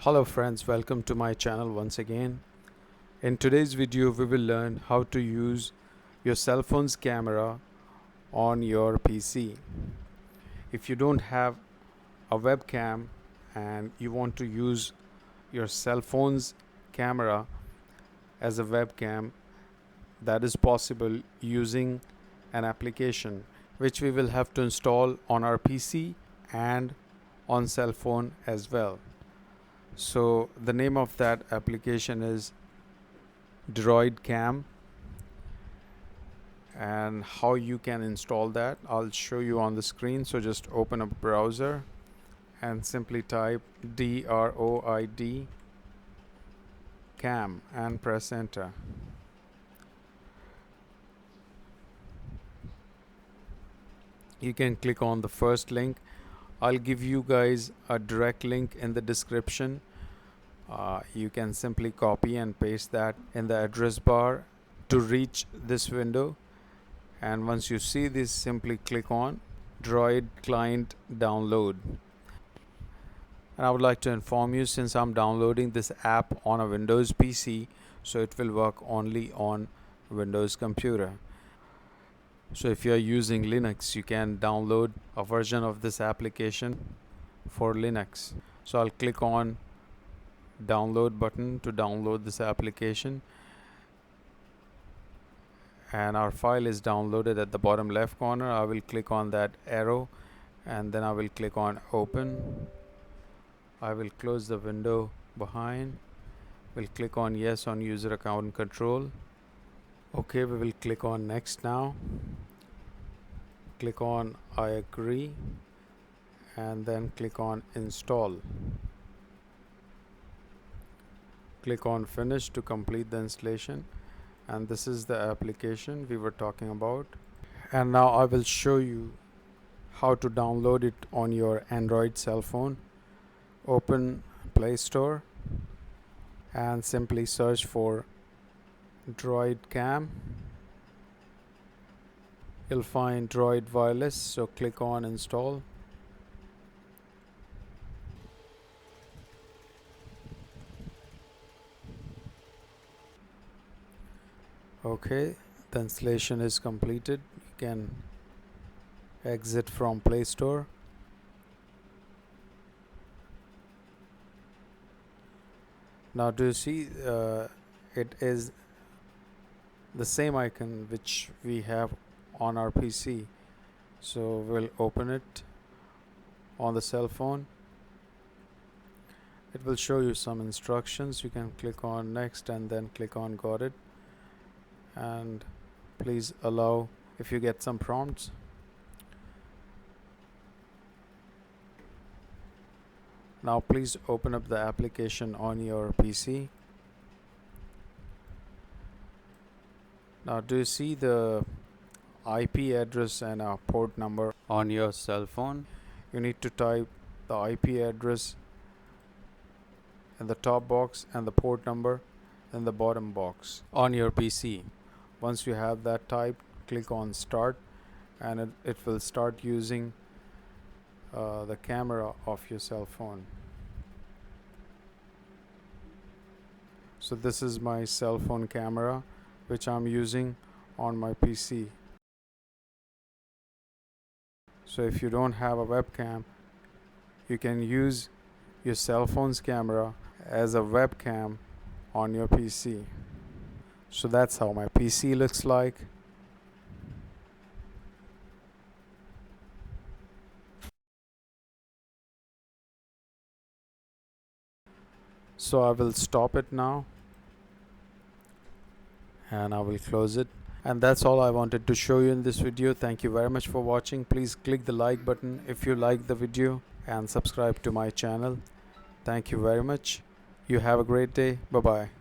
Hello friends, welcome to my channel once again. In today's video we will learn how to use your cell phone's camera on your PC. If you don't have a webcam and you want to use your cell phone's camera as a webcam, that is possible using an application which we will have to install on our PC and on cell phone as well. So the name of that application is Droid Cam, and how you can install that I'll show you on the screen. So just open up a browser and simply type Droid Cam and press enter. You can click on the first link. I'll give you guys a direct link in the description. You can simply copy and paste that in the address bar to reach this window, and once you see this, simply click on Droid Client Download. And I would like to inform you, since I'm downloading this app on a Windows PC, so it will work only on Windows computer. So if you are using Linux, you can download a version of this application for Linux. So I'll click on download button to download this application, and our file is downloaded at the bottom left corner. I will click on that arrow and then I will click on open. I will close the window behind. We'll click on yes on user account control. Okay, we will click on next now. Click on I agree and then click on install. Click on finish to complete the installation, and this is the application we were talking about. And now I will show you how to download it on your Android cell phone. Open Play Store and simply search for Droid Cam. You'll find Droid Wireless, so click on install. Okay, the installation is completed. You can exit from Play Store. Now do you see it is the same icon which we have on our PC. So we'll open it on the cell phone. It will show you some instructions. You can click on next and then click on got it, and please allow if you get some prompts. Now please open up the application on your PC. Now do you see the IP address and a port number on your cell phone? You need to type the IP address in the top box and the port number in the bottom box on your PC. Once you have that typed, click on start, and it will start using the camera of your cell phone. So this is my cell phone camera which I'm using on my PC. So if you don't have a webcam, you can use your cell phone's camera as a webcam on your PC. So that's how my PC looks like. So I will stop it now and I will close it. And that's all I wanted to show you in this video. Thank you very much for watching. Please click the like button if you like the video and subscribe to my channel. Thank you very much. You have a great day. Bye bye.